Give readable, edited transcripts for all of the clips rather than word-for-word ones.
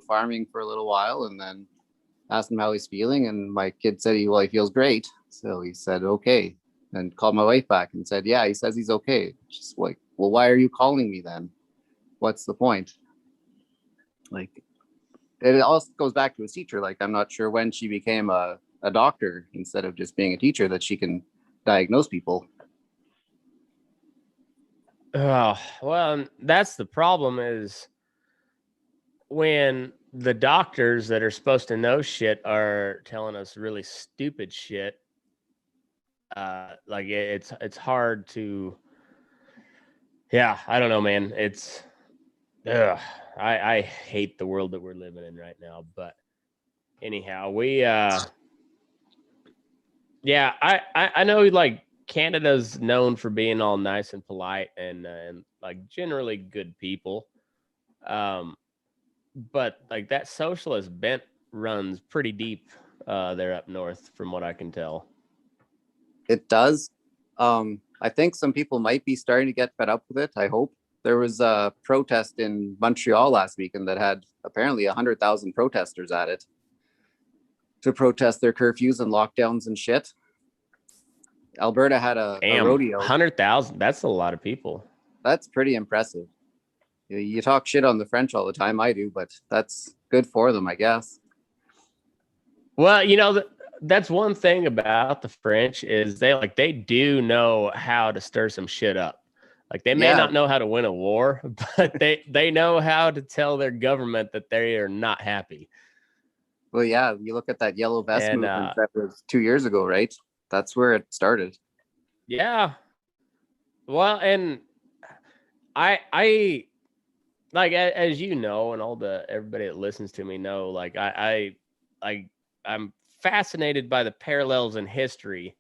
farming for a little while, and then asked him how he's feeling. And my kid said he feels great. So he said, okay. And called my wife back and said, yeah, he says he's okay. She's like, well, why are you calling me then? What's the point? Like, it also goes back to his teacher. Like, I'm not sure when she became a doctor instead of just being a teacher that she can diagnose people. Oh, well, that's the problem is when the doctors that are supposed to know shit are telling us really stupid shit. Like it's hard to, yeah, I don't know, man. It's, I hate the world that we're living in right now. But anyhow, yeah, I know like Canada's known for being all nice and polite and like generally good people. Um, but like that socialist bent runs pretty deep there up north, from what I can tell. It does. I think some people might be starting to get fed up with it. I hope. There was a protest in Montreal last weekend that had apparently 100,000 protesters at it to protest their curfews and lockdowns and shit. Alberta had a rodeo. 100,000. That's a lot of people. That's pretty impressive. You talk shit on the French all the time. I do, but that's good for them, I guess. Well, that's one thing about the French is they do know how to stir some shit up. Like they may not know how to win a war, but they know how to tell their government that they are not happy. Well, yeah, you look at that yellow vest movement that was 2 years ago, right? That's where it started. Yeah. Well, and I like, as you know, and everybody that listens to me know, like I'm fascinated by the parallels in history.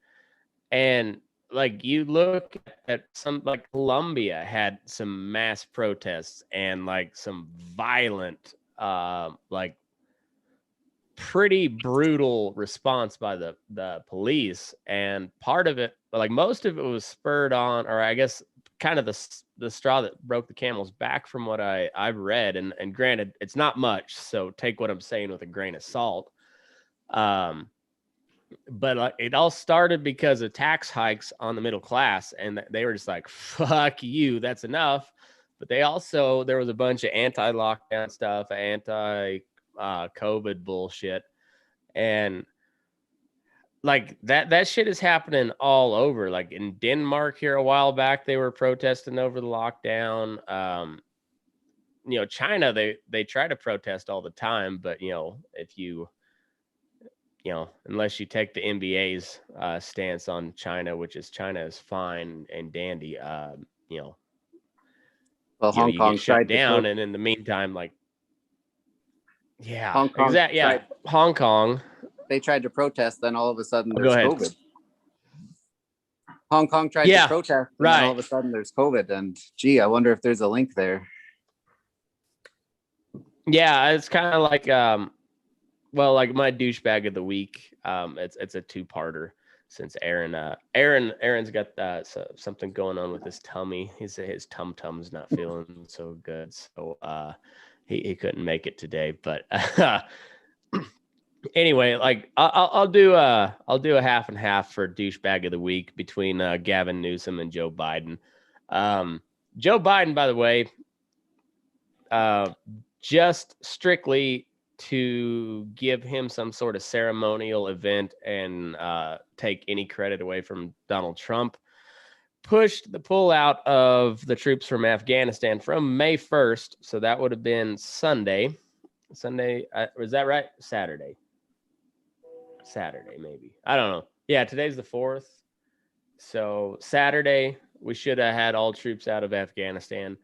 And like you look at some, like Colombia had some mass protests and like some violent, like pretty brutal response by the police. And part of it, like most of it, was spurred on, or I guess kind of the straw that broke the camel's back, from what I've read. And granted, it's not much, so take what I'm saying with a grain of salt. But it all started because of tax hikes on the middle class, and they were just like, fuck you, that's enough. But there was a bunch of anti-lockdown stuff, anti-COVID bullshit. And like that shit is happening all over. Like in Denmark here a while back, they were protesting over the lockdown. China, they try to protest all the time, but if you unless you take the NBA's stance on China, which is China is fine and dandy, well, Hong you Kong get shut down, and in the meantime, like, yeah, Hong Kong, exactly, yeah, Hong Kong. They tried to protest, then all of a sudden there's COVID. Hong Kong tried to protest, and then all of a sudden there's COVID. And gee, I wonder if there's a link there. Yeah, it's kind of like well, like my douchebag of the week, it's a two-parter, since Aaron's got something going on with his tummy. His tum-tum's not feeling so good, so he couldn't make it today. But anyway, like I'll do a half and half for douchebag of the week between Gavin Newsom and Joe Biden. Joe Biden, by the way, just strictly to give him some sort of ceremonial event and take any credit away from Donald Trump, pushed the pullout of the troops from Afghanistan from May 1st. So that would have been Sunday. Was that right? Saturday, maybe. I don't know. Yeah, today's the 4th. So Saturday, we should have had all troops out of Afghanistan.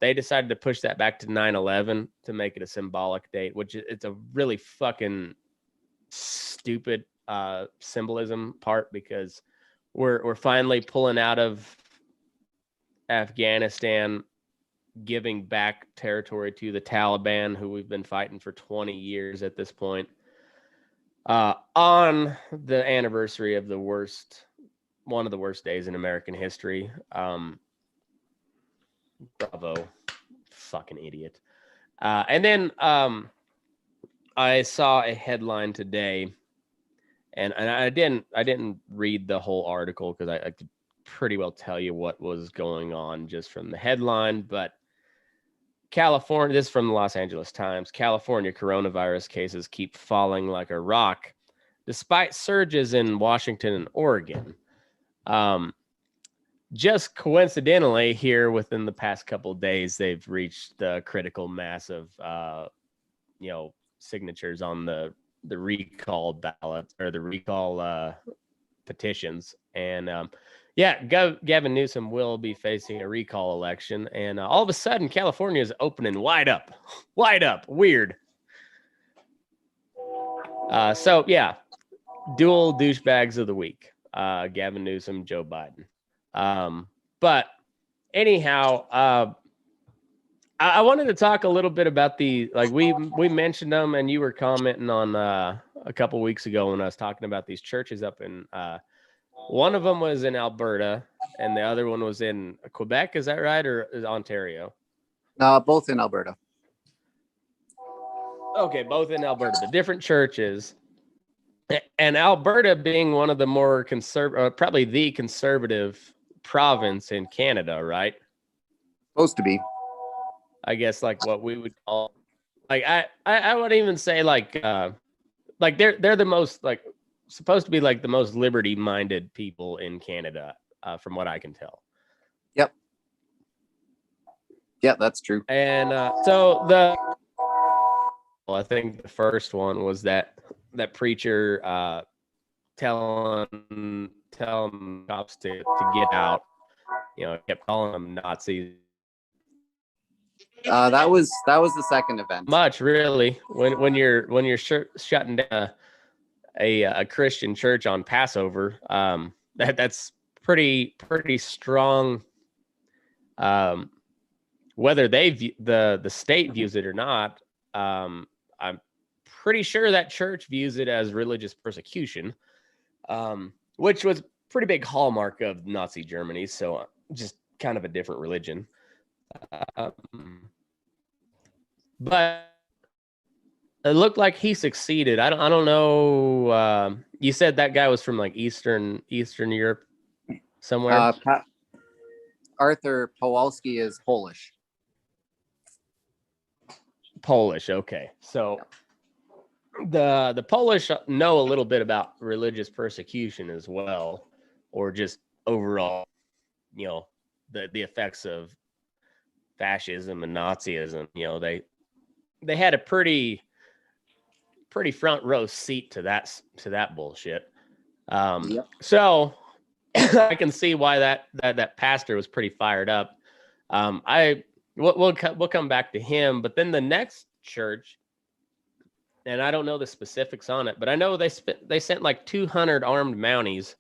They decided to push that back to 9/11 to make it a symbolic date, which it's a really fucking stupid symbolism part, because we're finally pulling out of Afghanistan, giving back territory to the Taliban, who we've been fighting for 20 years at this point, on the anniversary of one of the worst days in American history. Bravo, fucking idiot. And then I saw a headline today, and I didn't read the whole article because I could pretty well tell you what was going on just from the headline. But California, this is from the Los Angeles Times, California coronavirus cases keep falling like a rock despite surges in Washington and Oregon. Just coincidentally, here within the past couple of days, they've reached the critical mass of, signatures on the recall ballot or the recall petitions. And Gavin Newsom will be facing a recall election. And all of a sudden, California is opening wide up. Weird. Dual douchebags of the week. Gavin Newsom, Joe Biden. But anyhow, I wanted to talk a little bit about we mentioned them, and you were commenting on a couple weeks ago when I was talking about these churches up in one of them was in Alberta and the other one was in Quebec. Is that right? Or is Ontario? Both in Alberta. Okay. Both in Alberta, the different churches. And Alberta being one of the more conservative, probably the conservative province in Canada, right? Supposed to be. I guess like what we would call, like I would even say like they're the most supposed to be like the most liberty-minded people in Canada, from what I can tell. Yep. Yeah, that's true. And I think the first one was that preacher telling cops to get out, kept calling them Nazis. That was the second event. Much really when you're shutting down a Christian church on Passover, that's pretty strong. Whether the state views it or not, I'm pretty sure that church views it as religious persecution, which was pretty big hallmark of Nazi Germany. So just kind of a different religion. But it looked like he succeeded. I don't know. You said that guy was from like Eastern Europe somewhere. Arthur Kowalski is Polish. Okay. So the Polish know a little bit about religious persecution as well, or just overall, the effects of fascism and Nazism. They had a pretty front row seat to that bullshit. Yep. So I can see why that pastor was pretty fired up. We'll come back to him, but then the next church, and I don't know the specifics on it, but I know they sent like 200 armed Mounties,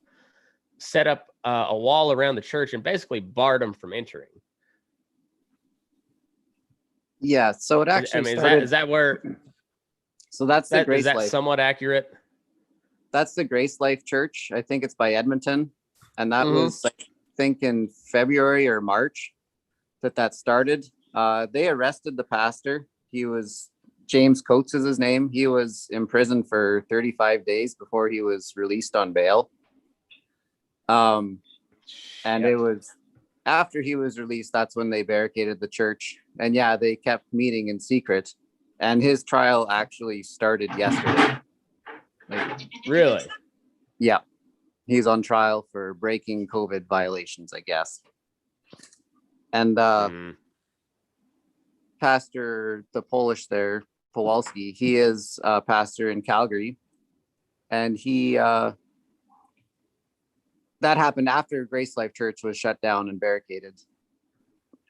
set up a wall around the church and basically barred them from entering. Yeah, so it actually is that where? So that's the Grace Life. Is that somewhat accurate? That's the Grace Life Church. I think it's by Edmonton, and that was I think in February or March that started. They arrested the pastor. He was James Coates is his name. He was in prison for 35 days before he was released on bail. And it was after he was released, that's when they barricaded the church. And yeah, they kept meeting in secret. And his trial actually started yesterday. Really? Yeah. He's on trial for breaking COVID violations, I guess. And Pastor, the Polish there, Kowalski, he is a pastor in Calgary. And he that happened after Grace Life Church was shut down and barricaded.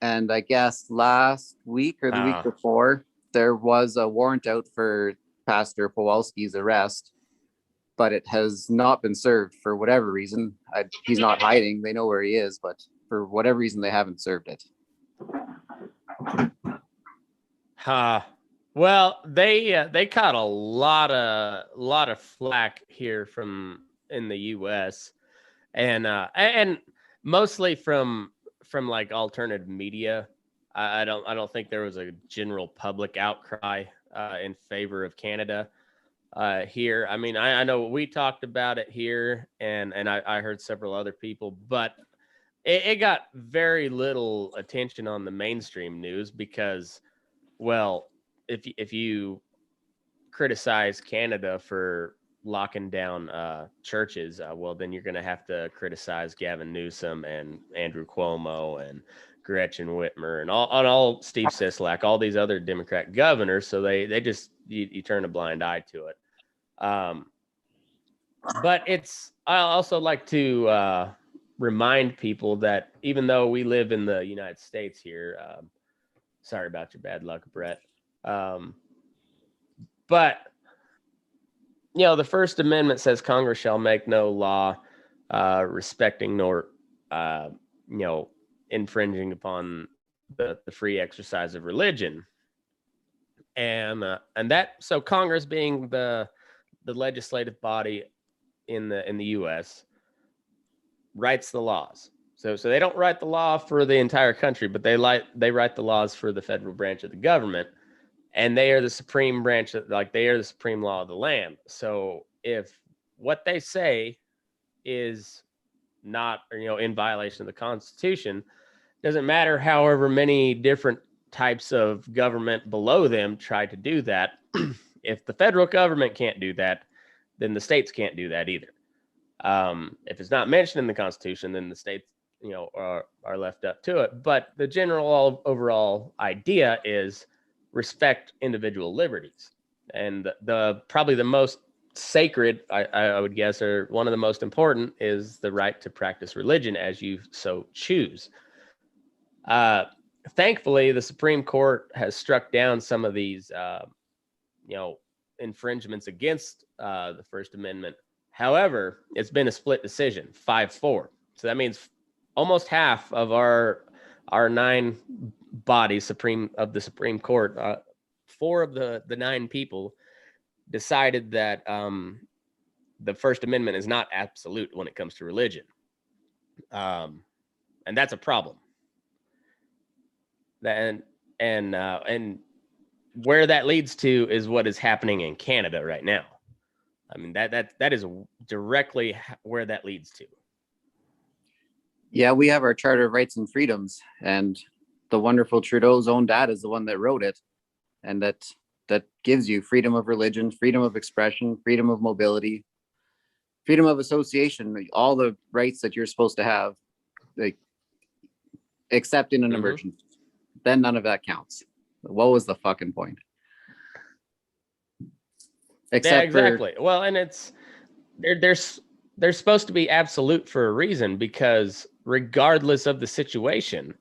And I guess last week or the week before, there was a warrant out for Pastor Kowalski's arrest, but it has not been served for whatever reason. He's not hiding. They know where he is, but for whatever reason, they haven't served it. Well, they caught a lot of flack here in the U.S. and mostly from like alternative media. I don't think there was a general public outcry in favor of Canada here. I mean, I know we talked about it here, and I heard several other people, but it got very little attention on the mainstream news because, well, if you criticize Canada for locking down churches, well, then you're going to have to criticize Gavin Newsom and Andrew Cuomo and Gretchen Whitmer and all Steve Sisolak, all these other Democrat governors. So they just you turn a blind eye to it. But I also like to remind people that even though we live in the United States here, sorry about your bad luck, Brett. But the First Amendment says Congress shall make no law respecting nor infringing upon the free exercise of religion, and that, so Congress being the legislative body in the U.S. writes the laws. So they don't write the law for the entire country, but they write the laws for the federal branch of the government. And they are the supreme branch, they are the supreme law of the land. So if what they say is not, in violation of the Constitution, doesn't matter however many different types of government below them try to do that. If the federal government can't do that, then the states can't do that either. If it's not mentioned in the Constitution, then the states, are left up to it. But the general overall idea is respect individual liberties, and the probably the most sacred, I would guess, or one of the most important, is the right to practice religion as you so choose. Thankfully, the Supreme Court has struck down some of these, infringements against the First Amendment. However, it's been a split decision, 5-4. So that means almost half of our 9 bodies of the Supreme Court, 4 of the 9 people decided that the First Amendment is not absolute when it comes to religion, and that's a problem. And where that leads to is what is happening in Canada right now. I mean, that is directly where that leads to. Yeah, we have our Charter of Rights and Freedoms, and the wonderful Trudeau's own dad is the one that wrote it, and that gives you freedom of religion, freedom of expression, freedom of mobility, freedom of association, all the rights that you're supposed to have, except in an emergency. Then none of that counts. What was the fucking point? Yeah, exactly. Well, and it's they're supposed to be absolute for a reason, because regardless of the situation,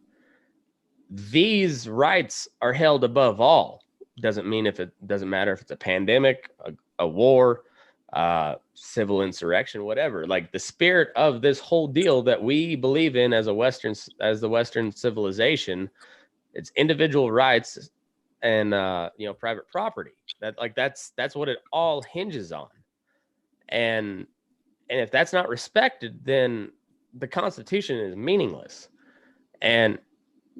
these rights are held above all. Doesn't matter if it's a pandemic, a war, civil insurrection, whatever. Like, the spirit of this whole deal that we believe in as the Western civilization, it's individual rights and private property. That's what it all hinges on. And if that's not respected, then the Constitution is meaningless. And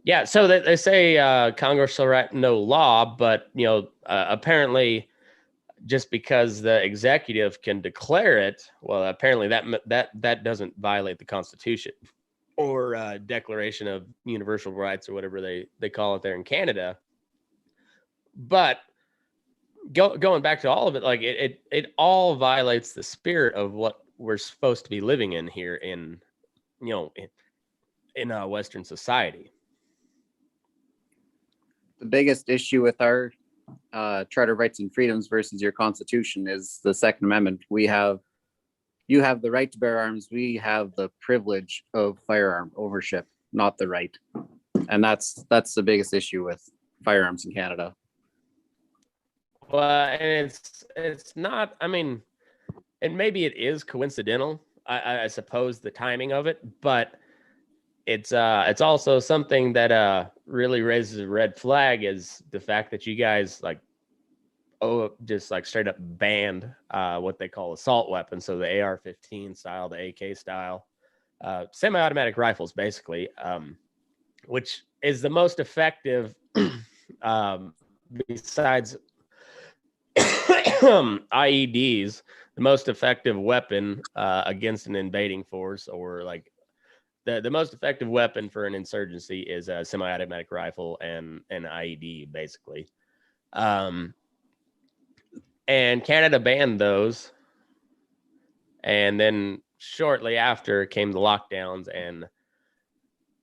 yeah, so they say Congress shall write no law, but apparently, just because the executive can declare it, well, apparently that doesn't violate the Constitution or Declaration of Universal Rights, or whatever they call it there in Canada. But going back to all of it, like it all violates the spirit of what we're supposed to be living in here in Western society. The biggest issue with our Charter of Rights and Freedoms versus your Constitution is the Second Amendment. You have the right to bear arms. We have the privilege of firearm ownership, not the right. And that's the biggest issue with firearms in Canada. Well, and it's not, I mean, and maybe it is coincidental, I suppose, the timing of it, but it's also something that really raises a red flag, is the fact that you guys just straight up banned what they call assault weapons. So the AR-15 style, the AK style, semi-automatic rifles, basically, which is the most effective besides IEDs, the most effective weapon against an invading force, or like the most effective weapon for an insurgency is a semi-automatic rifle and an IED, basically. And Canada banned those. And then shortly after came the lockdowns, and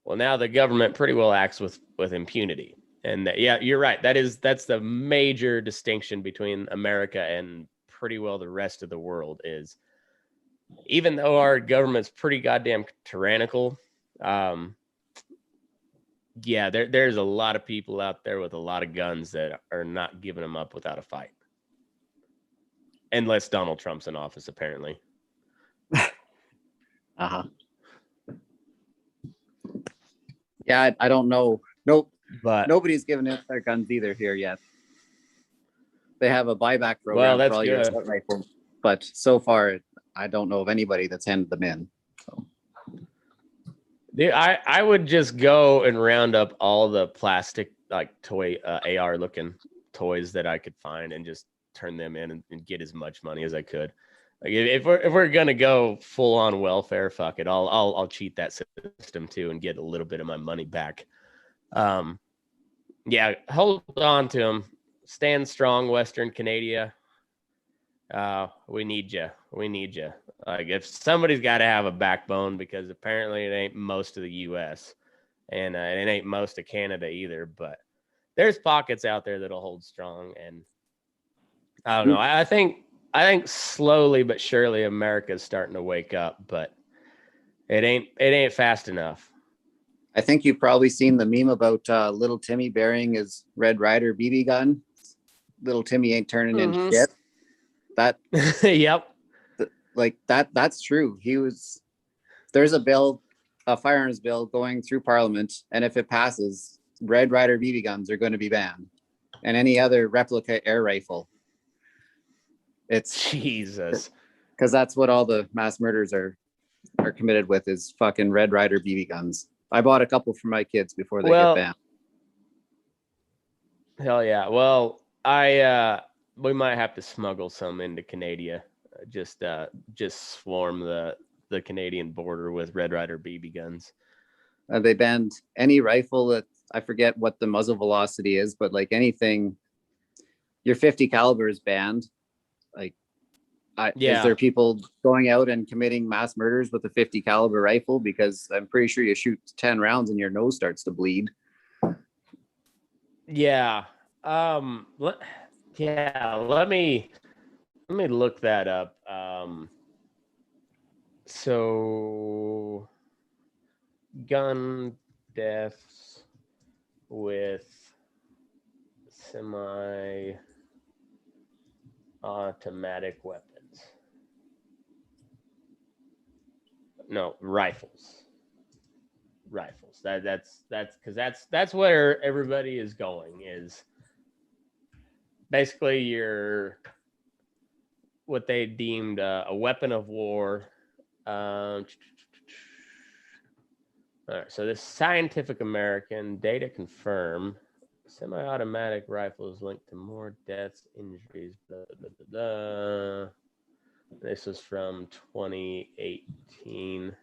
well, now the government pretty well acts with impunity. And yeah, you're right. That's the major distinction between America and pretty well the rest of the world is, even though our government's pretty goddamn tyrannical, yeah, there's a lot of people out there with a lot of guns that are not giving them up without a fight. Unless Donald Trump's in office, apparently. Uh-huh. Yeah, I don't know. Nope. But nobody's given up their guns either here yet. They have a buyback program well, that's for all good. your assault rifles, but so far I don't know of anybody that's handed them in. So. Dude, I would just go and round up all the plastic, like toy AR looking toys that I could find and just turn them in and get as much money as I could. Like if we're gonna go full on welfare, fuck it. I'll cheat that system too and get a little bit of my money back. Yeah, hold on to them. Stand strong, Western Canada. We need you. We need you. Like if somebody's got to have a backbone, because apparently it ain't most of the U.S. and it ain't most of Canada either. But there's pockets out there that'll hold strong, and I don't know. I think slowly but surely America's starting to wake up, but it ain't fast enough. I think you've probably seen the meme about little Timmy burying his Red Ryder BB gun. Little Timmy ain't turning in shit. That yep. Like that's true. There's a firearms bill going through Parliament, and if it passes, Red Ryder BB guns are going to be banned, and any other replica air rifle. It's Jesus, because that's what all the mass murders are committed with, is fucking Red Ryder BB guns. I bought a couple for my kids before they get banned. Hell yeah. Well, we might have to smuggle some into Canada. Just swarm the Canadian border with Red Ryder BB guns. They banned any rifle that, I forget what the muzzle velocity is, but like anything, your 50 caliber is banned. Like, is there people going out and committing mass murders with a 50 caliber rifle? Because I'm pretty sure you shoot 10 rounds and your nose starts to bleed. Yeah. Let me look that up. So gun deaths with semi-automatic weapons. No, rifles. That's because that's where everybody is going, is basically what they deemed a weapon of war. All right, so this Scientific American data confirm semi-automatic rifles linked to more deaths, injuries. Blah, blah, blah, blah. This was from 2018.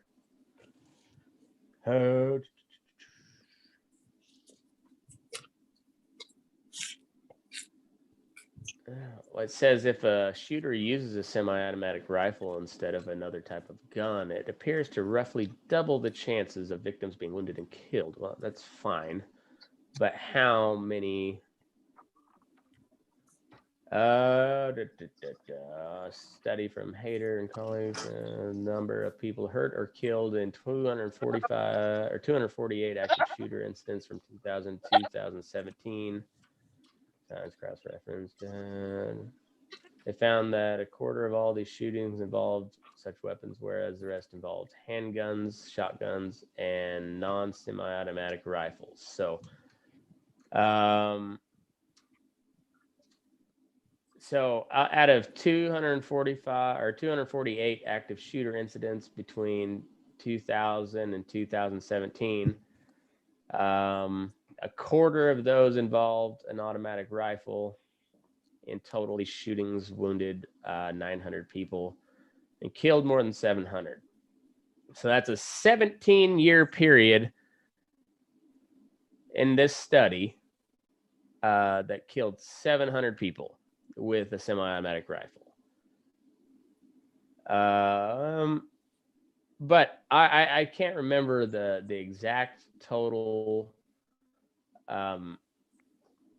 Well, it says if a shooter uses a semi-automatic rifle instead of another type of gun, it appears to roughly double the chances of victims being wounded and killed. Well, that's fine. But how many? Study from Hayter and colleagues, number of people hurt or killed in 245 or 248 active shooter incidents from 2000 to 2017. Times cross-referenced. They found that a quarter of all these shootings involved such weapons, whereas the rest involved handguns, shotguns, and non-semi-automatic rifles. So, out of 245 or 248 active shooter incidents between 2000 and 2017, A quarter of those involved an automatic rifle. In total, these shootings wounded 900 people and killed more than 700. So that's a 17-year period in this study that killed 700 people with a semi-automatic rifle. But I can't remember the exact total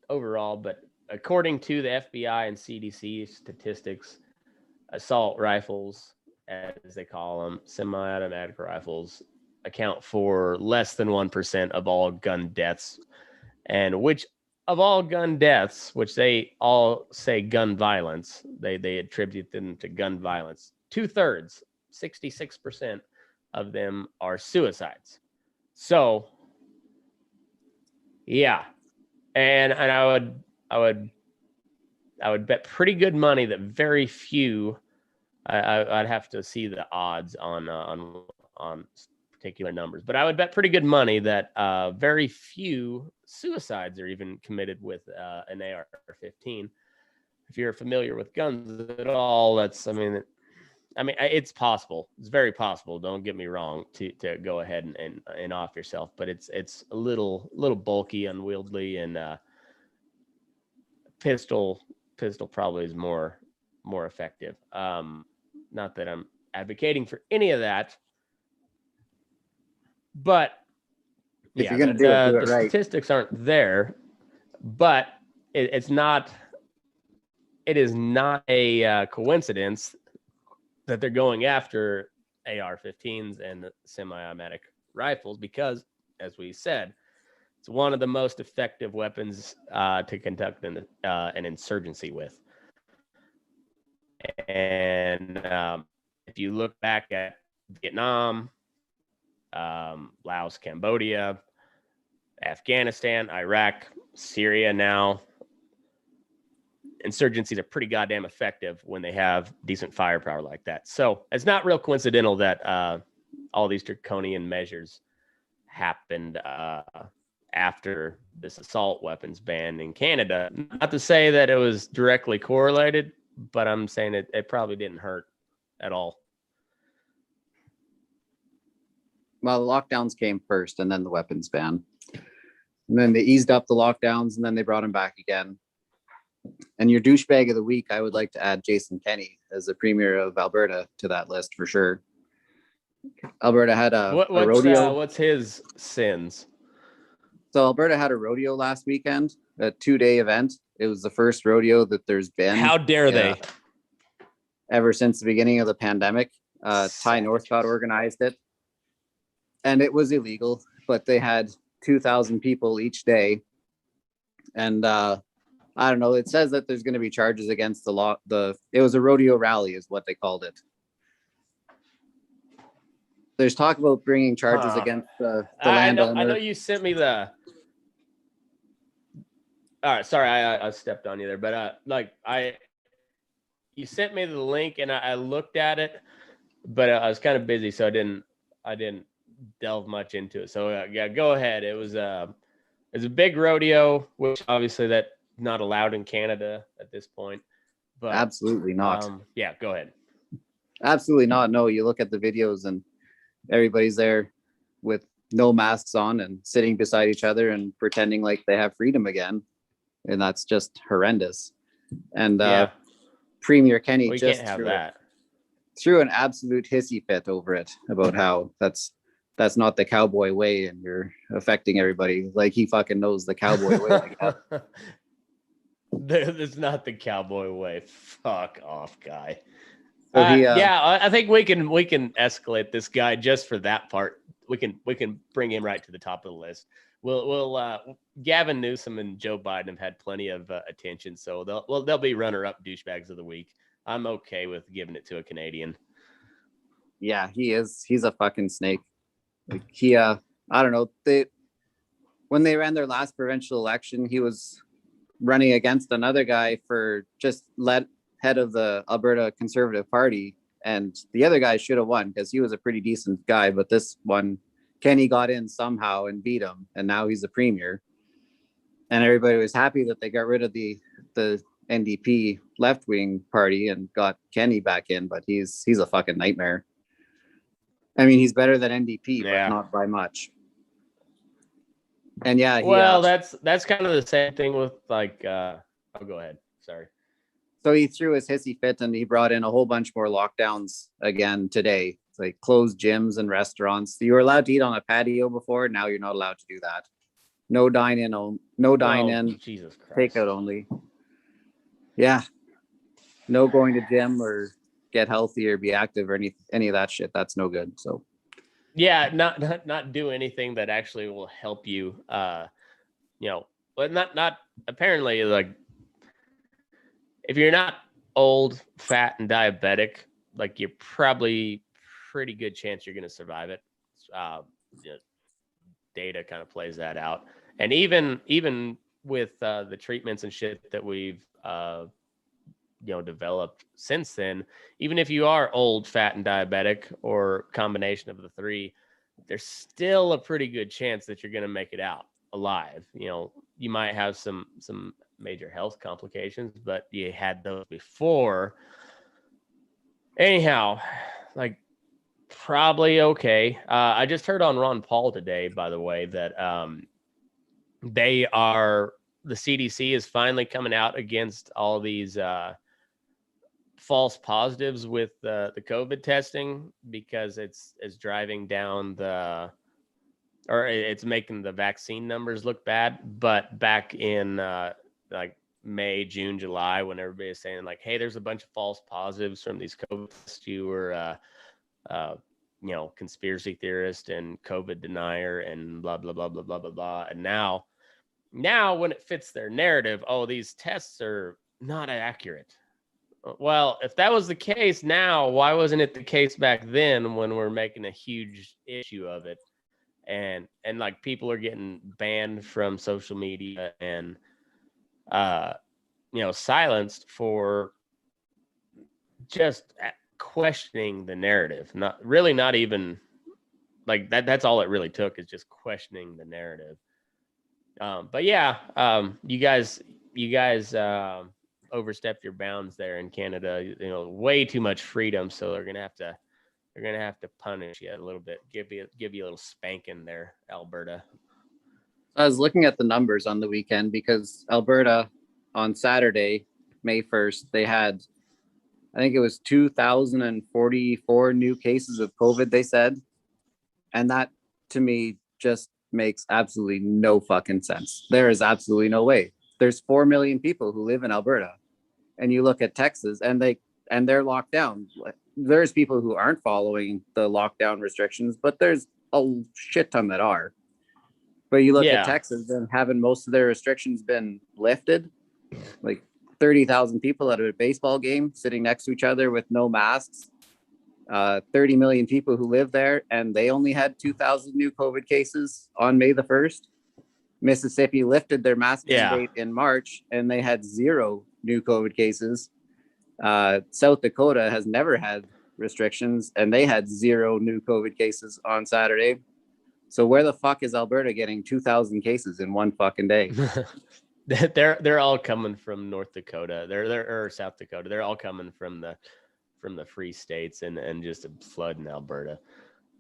overall, but according to the FBI and CDC statistics, assault rifles, as they call them, semi-automatic rifles, account for less than 1% of all gun deaths, and which of all gun deaths, which they all say gun violence, they attribute them to gun violence. 2/3, 66% of them are suicides. So, yeah, and I would bet pretty good money that very few. I'd have to see the odds on particular numbers, but I would bet pretty good money that very few suicides are even committed with an AR-15. If you're familiar with guns at all, I mean, it's possible. It's very possible. Don't get me wrong to go ahead and off yourself, but it's a little bulky, unwieldy, and pistol probably is more effective. Not that I'm advocating for any of that, but if you're gonna do it the right. Statistics aren't there, but it is not a coincidence that they're going after AR-15s and semi-automatic rifles because, as we said, it's one of the most effective weapons to conduct an insurgency with. And if you look back at Vietnam, Laos, Cambodia, Afghanistan, Iraq, Syria now, insurgencies are pretty goddamn effective when they have decent firepower like that. So it's not real coincidental that all these draconian measures happened after this assault weapons ban in Canada. Not to say that it was directly correlated, but I'm saying it probably didn't hurt at all. Well, the lockdowns came first and then the weapons ban. And then they eased up the lockdowns and then they brought them back again. And your douchebag of the week, I would like to add Jason Kenney as the premier of Alberta to that list for sure. Alberta had a rodeo. What's his sins? So Alberta had a rodeo last weekend, a 2-day event. It was the first rodeo that there's been. How dare they? Ever since the beginning of the pandemic. Ty Northcott organized it. And it was illegal, but they had 2,000 people each day. And I don't know, it says that there's going to be charges against the law. It was a rodeo rally is what they called it. There's talk about bringing charges against the landowner. I know you sent me the... All right, sorry, I stepped on you there, but you sent me the link and I looked at it, but I was kind of busy, so I didn't delve much into it. So yeah, go ahead. It was a big rodeo, which obviously that's not allowed in Canada at this point. But absolutely not. Yeah, go ahead. Absolutely not. No, you look at the videos and everybody's there with no masks on and sitting beside each other and pretending like they have freedom again. And that's just horrendous. And Premier Kenney just threw an absolute hissy fit over it about how that's not the cowboy way and you're affecting everybody. Like he fucking knows the cowboy way. That's not the cowboy way. Fuck off, guy. So I think we can escalate this guy just for that part. We can bring him right to the top of the list. We'll Gavin Newsom and Joe Biden have had plenty of attention, so they'll be runner-up douchebags of the week. I'm okay with giving it to a Canadian. Yeah, he is. He's a fucking snake. Like I don't know. When they ran their last provincial election, he was running against another guy for just head of the Alberta Conservative Party, and the other guy should have won because he was a pretty decent guy. But this one, Kenny got in somehow and beat him, and now he's the premier. And everybody was happy that they got rid of the NDP left wing party and got Kenny back in, but he's a fucking nightmare. I mean, he's better than NDP, but not by much. And yeah, well, that's kind of the same thing with like. I'll go ahead. Sorry. So he threw his hissy fit and he brought in a whole bunch more lockdowns again today. It's like closed gyms and restaurants. You were allowed to eat on a patio before. Now you're not allowed to do that. No dine in. No dine in. Jesus Christ. Takeout only. Yeah. No going to gym or get healthy or be active or any of that shit. That's no good. So. Yeah, not do anything that actually will help you. But not apparently like if you're not old, fat, and diabetic, like you're probably pretty good chance you're going to survive it. Data kind of plays that out, and even with the treatments and shit that we've developed since then, even if you are old, fat, and diabetic, or combination of the three, there's still a pretty good chance that you're going to make it out alive. You might have some major health complications, but you had those before. Anyhow, like probably okay. I just heard on Ron Paul today, by the way, that the CDC is finally coming out against all these false positives with the COVID testing, because it's driving down it's making the vaccine numbers look bad. But back in like May, June, July, when everybody is saying like, hey, there's a bunch of false positives from these COVID tests, you were conspiracy theorist and COVID denier and blah blah blah blah blah blah blah. And now when it fits their narrative, oh, these tests are not accurate. Well, if that was the case now, why wasn't it the case back then when we're making a huge issue of it? And like people are getting banned from social media and silenced for just questioning the narrative. Not even like that. That's all it really took, is just questioning the narrative. But yeah, you guys overstepped your bounds there in Canada. Way too much freedom, so they're gonna have to punish you a little bit, give you a little spanking there, Alberta. I was looking at the numbers on the weekend because Alberta on Saturday, May 1st, they had, I think it was 2,044 new cases of COVID, they said. And that to me just makes absolutely no fucking sense. There is absolutely no way. There's 4 million people who live in Alberta. And you look at Texas and they're locked down. There's people who aren't following the lockdown restrictions, but there's a shit ton that are. But you look at Texas and having most of their restrictions been lifted, like 30,000 people at a baseball game sitting next to each other with no masks, 30 million people who live there, and they only had 2,000 new COVID cases on May the 1st. Mississippi lifted their mask mandate in March, and they had 0 new COVID cases. South Dakota has never had restrictions, and they had 0 new COVID cases on Saturday. So where the fuck is Alberta getting 2,000 cases in one fucking day? They're all coming from North Dakota. They're or South Dakota. They're all coming from the free states and just a flood in Alberta.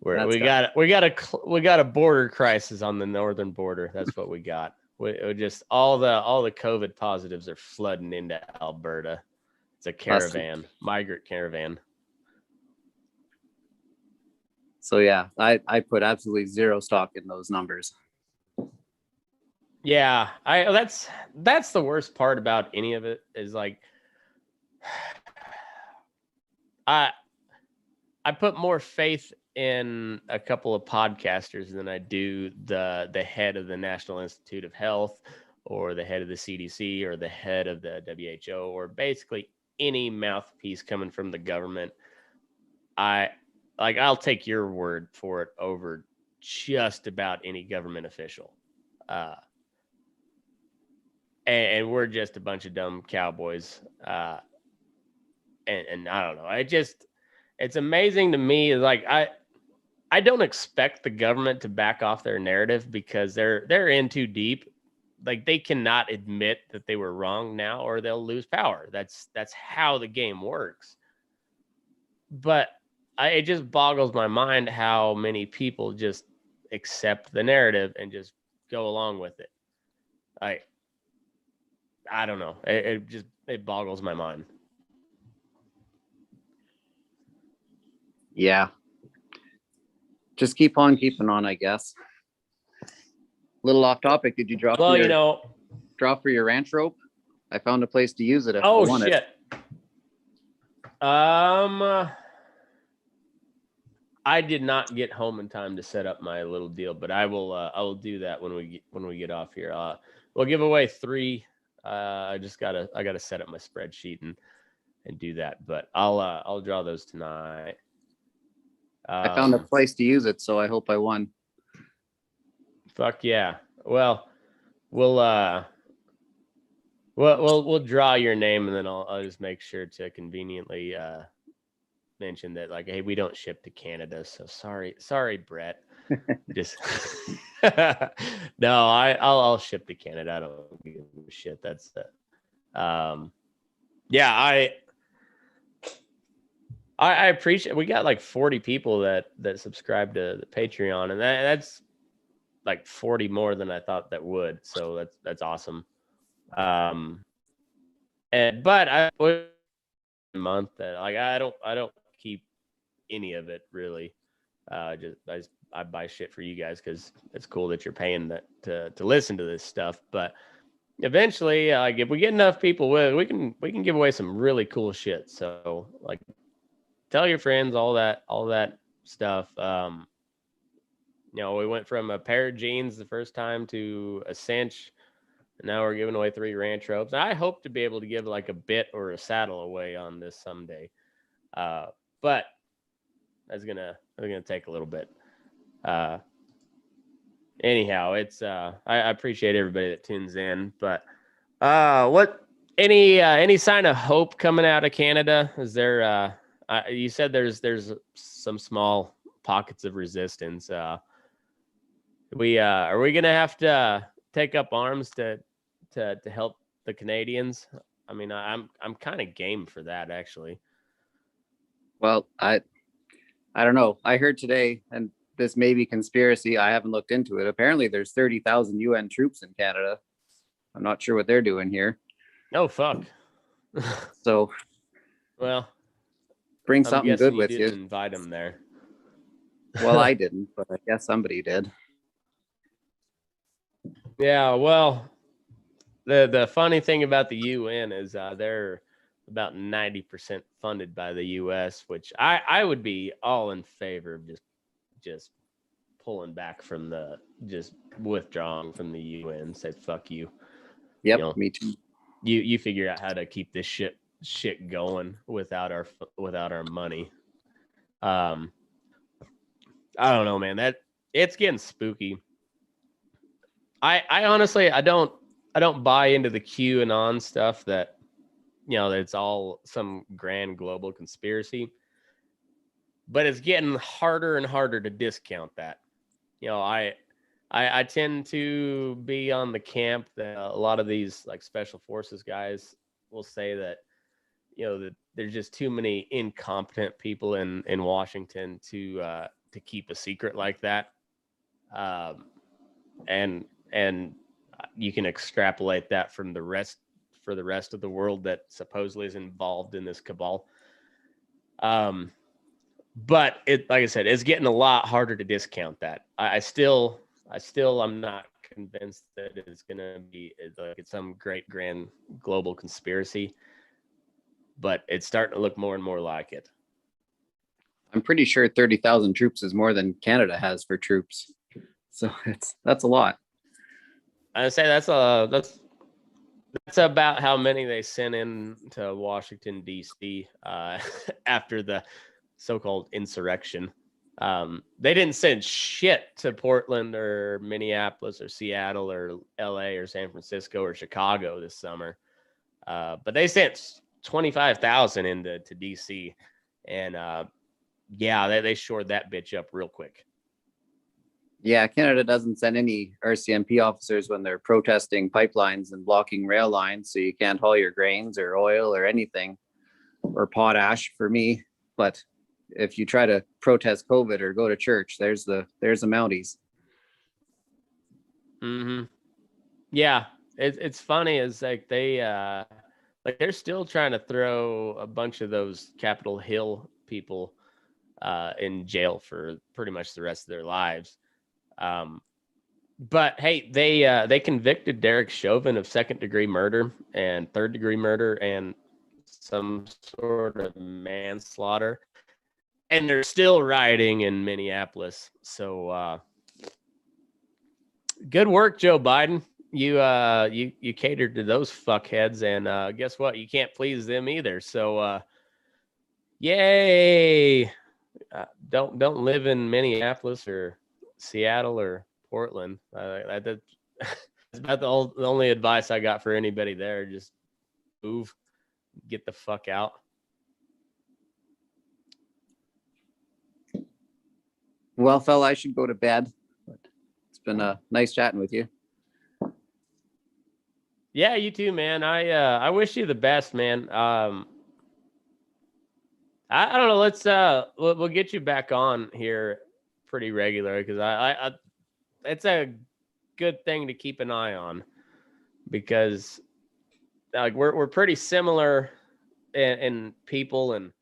We got a border crisis on the northern border. That's what we got. We just all the COVID positives are flooding into Alberta. It's a caravan, migrant caravan. So yeah, I put absolutely 0 stock in those numbers. Yeah, that's the worst part about any of it, is like I put more faith in a couple of podcasters than I do the head of the National Institute of Health, or the head of the CDC, or the head of the WHO, or basically any mouthpiece coming from the government. I'll take your word for it over just about any government official. And we're just a bunch of dumb cowboys. And I don't know. It's amazing to me. Like I don't expect the government to back off their narrative because they're in too deep. Like they cannot admit that they were wrong now, or they'll lose power. That's how the game works. But it just boggles my mind how many people just accept the narrative and just go along with it. I don't know. It boggles my mind. Yeah. Just keep on keeping on, I guess. Little off topic. Did you drop for your ranch rope? I found a place to use it if oh I want shit. It. I did not get home in time to set up my little deal, but I will do that when we get off here. We'll give away 3. I gotta set up my spreadsheet and do that, but I'll draw those tonight. I found a place to use it, so I hope I won. Fuck yeah. Well, we'll draw your name, and then I'll just make sure to conveniently mention that, like, hey, we don't ship to Canada, so sorry, Brett. Just no, I'll ship to Canada. I don't give a shit. That's yeah, I appreciate. We got like 40 people that subscribe to the Patreon, and that's like 40 more than I thought that would. So that's awesome. But I a month that, like, I don't keep any of it really. I buy shit for you guys because it's cool that you're paying that to listen to this stuff. But eventually, like, if we get enough people, we can give away some really cool shit. So, like, tell your friends all that stuff. We went from a pair of jeans the first time to a cinch, and now we're giving away 3 ranch ropes. I hope to be able to give like a bit or a saddle away on this someday, but that's gonna take a little bit. Anyhow, it's I appreciate everybody that tunes in. But what any sign of hope coming out of Canada? Is there? You said there's some small pockets of resistance. Are we gonna have to take up arms to help the Canadians? I mean, I'm kind of game for that, actually. Well, I don't know. I heard today, and this may be conspiracy. I haven't looked into it. Apparently, there's 30,000 UN troops in Canada. I'm not sure what they're doing here. Oh fuck. So, well, bring something good with you. Invite them there. Well, I didn't, but I guess somebody did. Yeah, well, the funny thing about the UN is they're about 90% funded by the US, which I would be all in favor of just pulling back from just withdrawing from the UN. Say fuck you. Yep, me too. You figure out how to keep this shit going without our money. I don't know, man. That it's getting spooky. I honestly I don't buy into the QAnon stuff that that it's all some grand global conspiracy. But it's getting harder and harder to discount that. I tend to be on the camp that a lot of these like special forces guys will say that that there's just too many incompetent people in Washington to keep a secret like that. And you can extrapolate that from the rest of the world that supposedly is involved in this cabal. But like I said, it's getting a lot harder to discount that. I still I'm not convinced that it's gonna be like it's some great grand global conspiracy, but it's starting to look more and more like it. I'm pretty sure 30,000 troops is more than Canada has for troops, so that's a lot. I say that's about how many they sent in to Washington D.C. After the so-called insurrection. They didn't send shit to Portland or Minneapolis or Seattle or LA or San Francisco or Chicago this summer. But they sent 25,000 into DC. And yeah, they shored that bitch up real quick. Yeah, Canada doesn't send any RCMP officers when they're protesting pipelines and blocking rail lines, so you can't haul your grains or oil or anything, or potash for me. But if you try to protest COVID or go to church, there's the Mounties. Mm-hmm. Yeah, it's funny. It's like they're still trying to throw a bunch of those Capitol Hill people in jail for pretty much the rest of their lives. But hey, they convicted Derek Chauvin of second-degree murder and third-degree murder and some sort of manslaughter, and they're still rioting in Minneapolis. So good work, Joe Biden. You catered to those fuckheads, and guess what? You can't please them either. So yay! Don't live in Minneapolis or Seattle or Portland. That's about the only advice I got for anybody there. Just move, get the fuck out. Well, fella, I should go to bed. But it's been nice chatting with you. Yeah, you too, man. I wish you the best, man. I don't know. Let's we'll get you back on here pretty regular because I it's a good thing to keep an eye on because like we're pretty similar in people and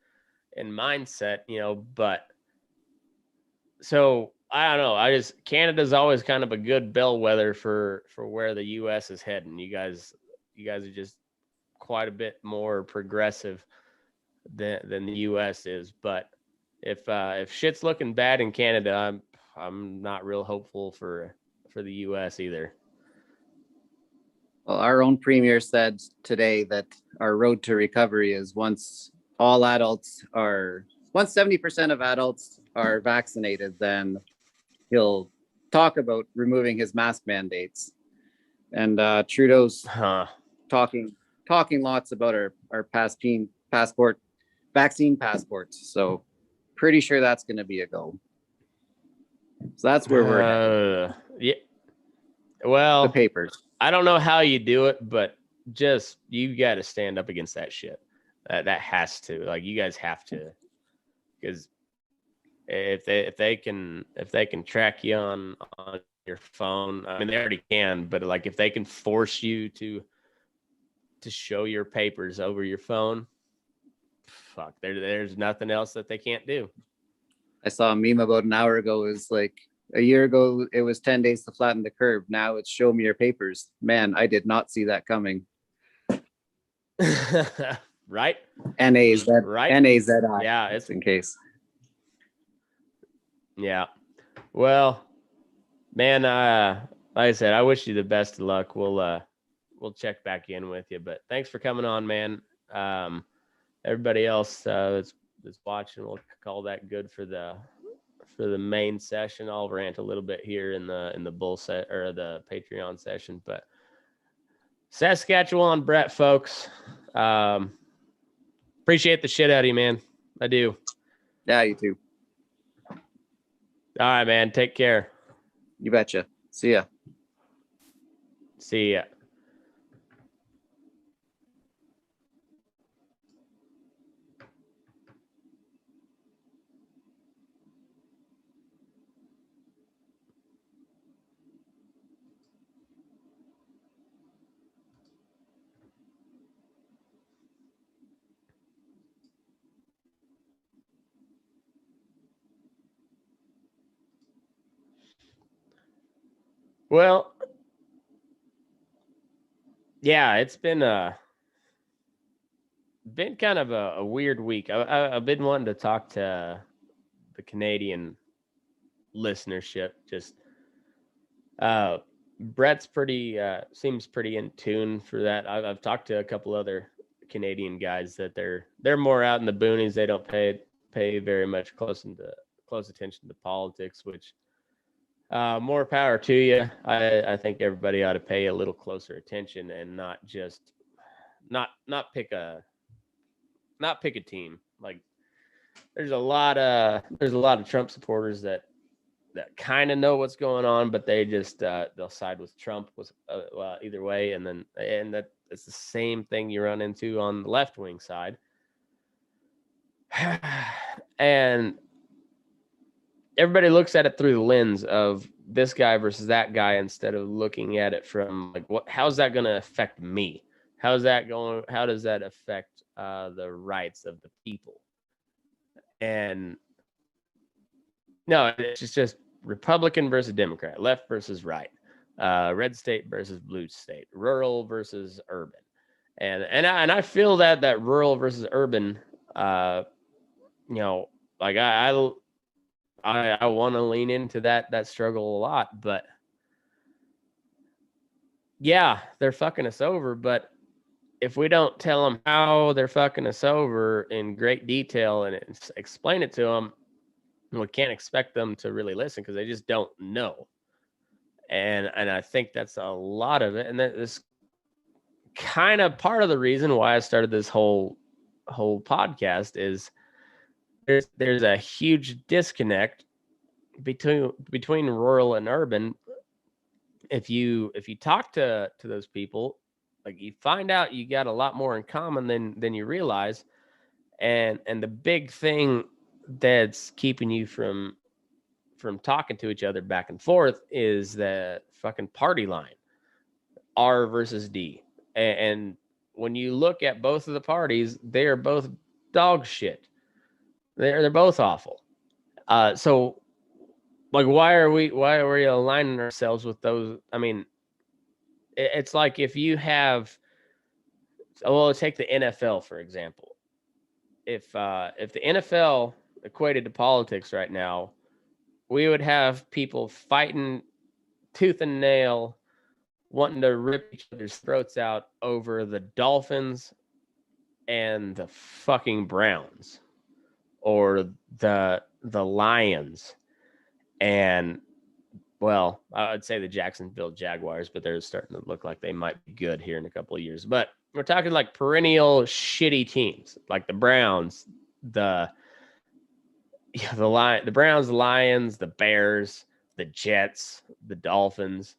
mindset, you know, but so I don't know. Canada's always kind of a good bellwether for where the US is heading. You guys are just quite a bit more progressive than the US is, but if shit's looking bad in Canada, I'm not real hopeful for the US either. Well, our own premier said today that our road to recovery is once 70% of adults are vaccinated, then he'll talk about removing his mask mandates. And Trudeau's talking lots about our vaccine passports. So pretty sure that's going to be a go. So that's where we're headed. Yeah. Well, the papers. I don't know how you do it, but just you got to stand up against that shit. That has to, like, you guys have to, because if they can track you on your phone, I mean they already can, but like if they can force you to show your papers over your phone, fuck, there's nothing else that they can't do. I saw a meme about an hour ago. It was like a year ago, it was 10 days to flatten the curve. Now it's show me your papers. Man, I did not see that coming. Right? NAZ. Right? NAZI. Yeah, it's in case. Yeah. Well, man, like I said, I wish you the best of luck. We'll check back in with you, but thanks for coming on, man. Everybody else that's watching, we'll call that good for the main session. I'll rant a little bit here in the bull set or the Patreon session, but Saskatchewan Brett, folks. Appreciate the shit out of you, man. I do. Yeah, you too. All right, man. Take care. You betcha. See ya. See ya. Well, yeah, it's been kind of a weird week. I've been wanting to talk to the Canadian listenership. Just Brett's seems pretty in tune for that. I've talked to a couple other Canadian guys that they're more out in the boonies. They don't pay very much close attention to politics, which more power to you. I think everybody ought to pay a little closer attention and not just not pick a team. Like there's a lot of Trump supporters that kind of know what's going on, but they just they'll side with Trump with either way, and that it's the same thing you run into on the left wing side. And everybody looks at it through the lens of this guy versus that guy instead of looking at it from like, how's that going to affect me? How does that affect the rights of the people? And no, it's just Republican versus Democrat, left versus right, red state versus blue state, rural versus urban. And I feel that rural versus urban, like I want to lean into that struggle a lot, but yeah, they're fucking us over. But if we don't tell them how they're fucking us over in great detail and explain it to them, we can't expect them to really listen because they just don't know. And I think that's a lot of it. And that is kind of part of the reason why I started this whole podcast is there's a huge disconnect between rural and urban. If you talk to those people, like you find out you got a lot more in common than you realize. And the big thing that's keeping you from talking to each other back and forth is the fucking party line, R versus D. And when you look at both of the parties, they are both dog shit. They're both awful. So like, why are we aligning ourselves with those? I mean, it's like if you have, well, take the NFL for example. If the NFL equated to politics right now, we would have people fighting tooth and nail, wanting to rip each other's throats out over the Dolphins and the fucking Browns, or the Lions, and well, I would say the Jacksonville Jaguars, but they're starting to look like they might be good here in a couple of years. But we're talking like perennial shitty teams, like the Browns, the Browns, the Lions, the Bears, the Jets, the Dolphins.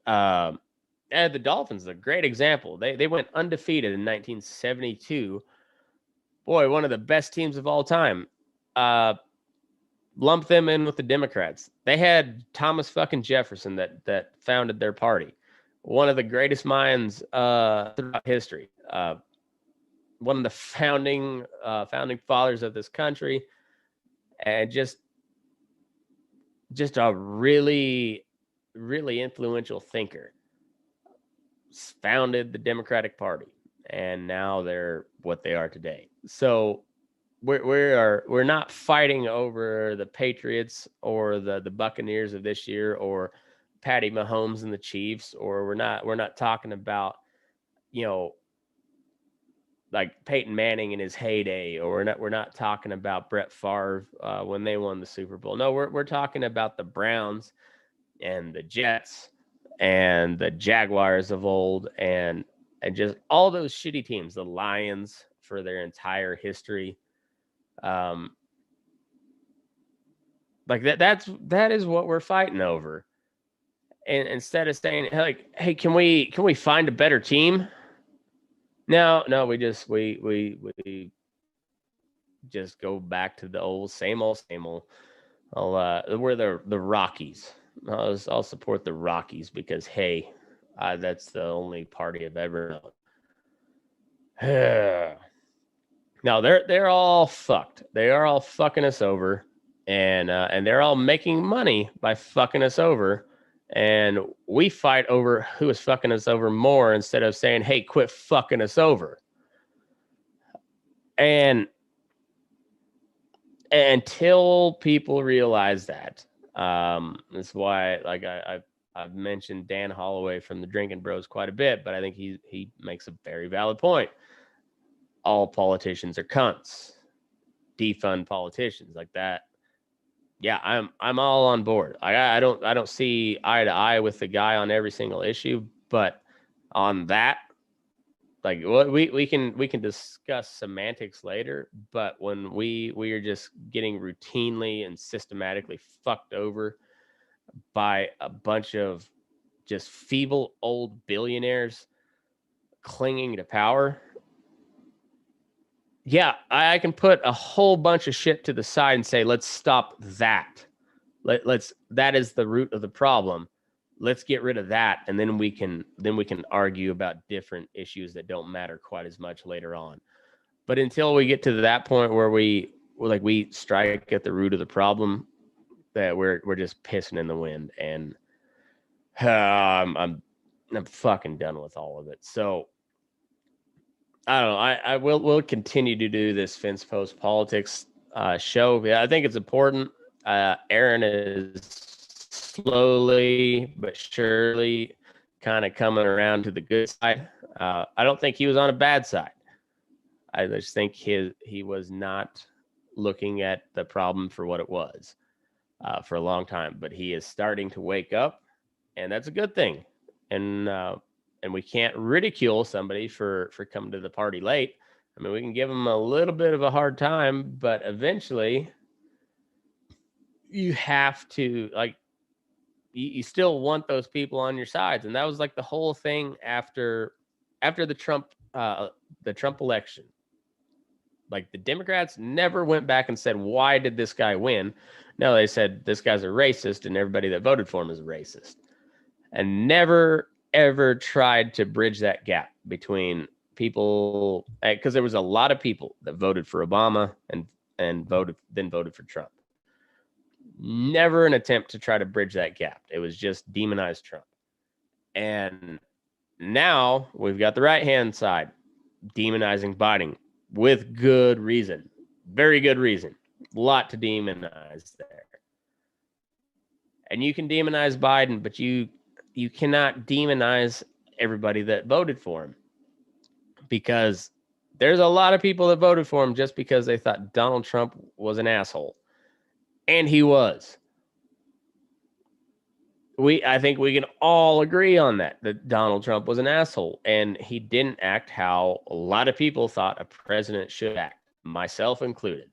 And the Dolphins is a great example. They went undefeated in 1972. Boy, one of the best teams of all time. Lump them in with the Democrats. They had Thomas fucking Jefferson that founded their party. One of the greatest minds throughout history. One of the founding fathers of this country, and just a really, really influential thinker. Founded the Democratic Party, and now they're what they are today. So we're not fighting over the Patriots or the Buccaneers of this year, or Patty Mahomes and the Chiefs, or we're not talking about, like Peyton Manning in his heyday, or we're not talking about Brett Favre when they won the Super Bowl. No, we're talking about the Browns and the Jets and the Jaguars of old, and just all those shitty teams, the Lions for their entire history. Like that is what we're fighting over. And instead of saying like, hey, can we find a better team? No, we just just go back to the old same old. We're the Rockies. I'll support the Rockies because hey, that's the only party I've ever known. No, they're all fucked. They are all fucking us over, and they're all making money by fucking us over. And we fight over who is fucking us over more instead of saying, "Hey, quit fucking us over." And until people realize that, that's why, like I've mentioned Dan Holloway from the Drinking Bros quite a bit, but I think he makes a very valid point. All politicians are cunts. Defund politicians like that. Yeah, I'm all on board. I don't see eye to eye with the guy on every single issue, but on that, like what we can discuss semantics later, but when we are just getting routinely and systematically fucked over by a bunch of just feeble old billionaires clinging to power. Yeah, I can put a whole bunch of shit to the side and say, let's stop that. Let's that is the root of the problem. Let's get rid of that, and then we can argue about different issues that don't matter quite as much later on. But until we get to that point where we strike at the root of the problem, that we're just pissing in the wind, and I'm fucking done with all of it. So I don't know. I will continue to do this fence post politics show. Yeah, I think it's important. Aaron is slowly but surely kind of coming around to the good side. I don't think he was on a bad side. I just think he was not looking at the problem for what it was for a long time. But he is starting to wake up, and that's a good thing. And we can't ridicule somebody for coming to the party late. I mean, we can give them a little bit of a hard time, but eventually you have to, like, you still want those people on your sides. And that was like the whole thing after the Trump election. Like, the Democrats never went back and said, why did this guy win? No, they said this guy's a racist and everybody that voted for him is a racist. And never ever tried to bridge that gap between people, because there was a lot of people that voted for Obama and voted for Trump. Never an attempt to try to bridge that gap. It was just demonize Trump. And now we've got the right-hand side demonizing Biden with good reason. Very good reason. A lot to demonize there. And you can demonize Biden, but you cannot demonize everybody that voted for him, because there's a lot of people that voted for him just because they thought Donald Trump was an asshole. And he was. I think we can all agree on that Donald Trump was an asshole, and he didn't act how a lot of people thought a president should act, myself included.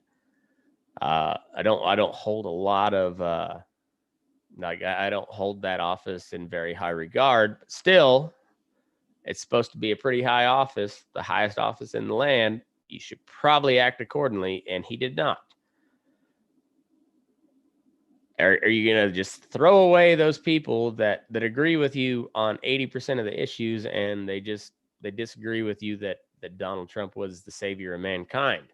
I don't hold a lot of I don't hold that office in very high regard, but still, it's supposed to be a pretty high office, the highest office in the land. You should probably act accordingly, and he did not. Are you going to just throw away those people that agree with you on 80% of the issues, and they disagree with you that Donald Trump was the savior of mankind?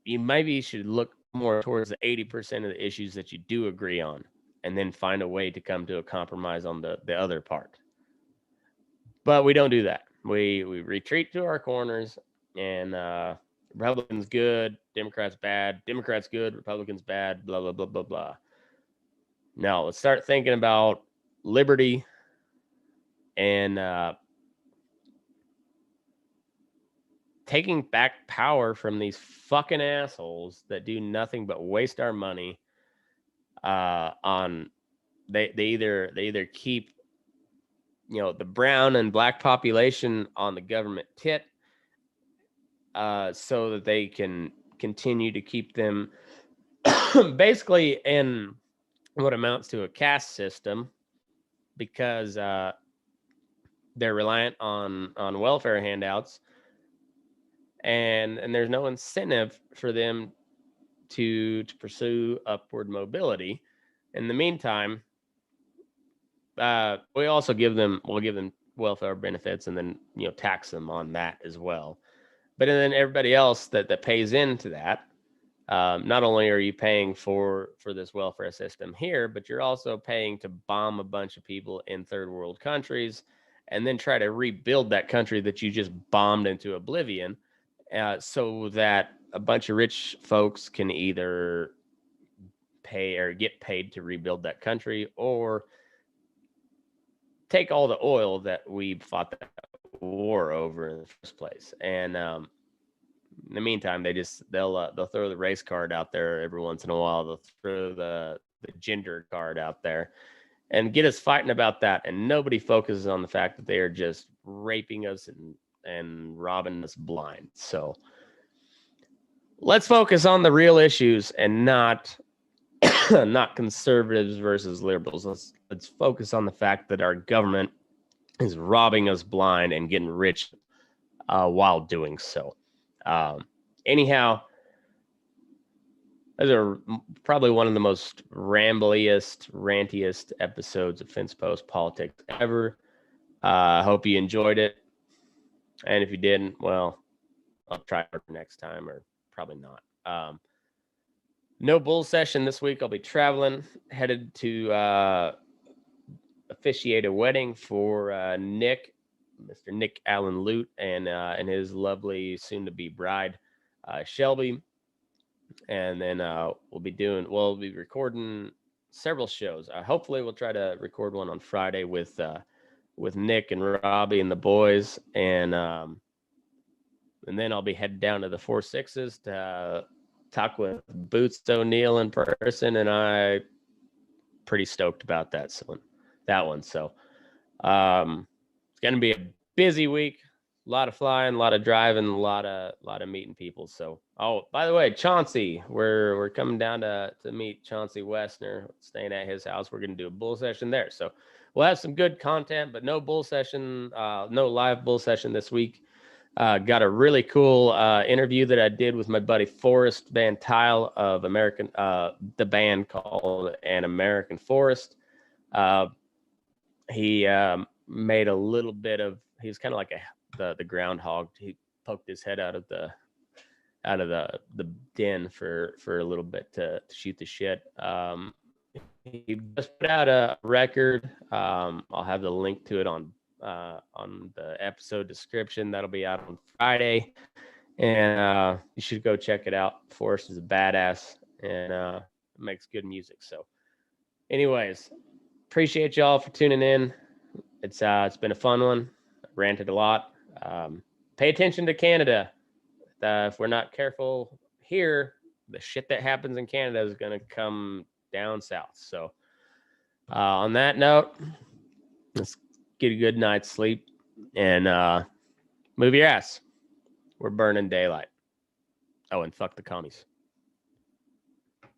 You maybe should look more towards the 80% of the issues that you do agree on, and then find a way to come to a compromise on the other part. But we don't do that. We retreat to our corners, and Republicans good, Democrats bad, Democrats good, Republicans bad, blah, blah, blah, blah, blah. Now, let's start thinking about liberty and taking back power from these fucking assholes that do nothing but waste our money on they either keep the brown and black population on the government tit so that they can continue to keep them basically in what amounts to a caste system, because they're reliant on welfare handouts, and there's no incentive for them to pursue upward mobility. In the meantime, we'll give them welfare benefits, and then tax them on that as well. But then everybody else that pays into that, not only are you paying for this welfare system here, but you're also paying to bomb a bunch of people in third world countries, and then try to rebuild that country that you just bombed into oblivion, so that a bunch of rich folks can either pay or get paid to rebuild that country, or take all the oil that we fought that war over in the first place. And in the meantime, they'll throw the race card out there every once in a while. They'll throw the gender card out there, and get us fighting about that. And nobody focuses on the fact that they are just raping us and robbing us blind. So let's focus on the real issues and not not conservatives versus liberals. Let's focus on the fact that our government is robbing us blind and getting rich while doing so. Anyhow, those are probably one of the most rambliest, rantiest episodes of Fence Post Politics ever. I hope you enjoyed it. And if you didn't, well, I'll try it next time, or probably not. No bull session this week. I'll be traveling, headed to officiate a wedding for Nick, Mr. Nick Allen Lute, and his lovely soon-to-be bride, Shelby. And then we'll be recording several shows. Hopefully, we'll try to record one on Friday with Nick and Robbie and the boys, and then I'll be headed down to the 4-6s to talk with Boots O'Neill in person, and I pretty stoked about that one. So it's gonna be a busy week. A lot of flying, a lot of driving, a lot of meeting people. So, oh, by the way, Chauncey, we're coming down to meet Chauncey Westner, staying at his house. We're gonna do a bull session there. So we'll have some good content, but no bull session, no live bull session this week. Got a really cool interview that I did with my buddy Forrest Van Tile of the band called An American Forest. He made a little bit of, he's kind of like the groundhog. He poked his head out of the den for a little bit to shoot the shit. He just put out a record. I'll have the link to it on the episode description. That'll be out on Friday, and you should go check it out. Forrest is a badass and makes good music. So anyways, appreciate y'all for tuning in. It's been a fun one. I ranted a lot. Pay attention to Canada. If we're not careful here, the shit that happens in Canada is going to come down south. So on that note, let's get a good night's sleep and move your ass. We're burning daylight. Oh, and fuck the commies.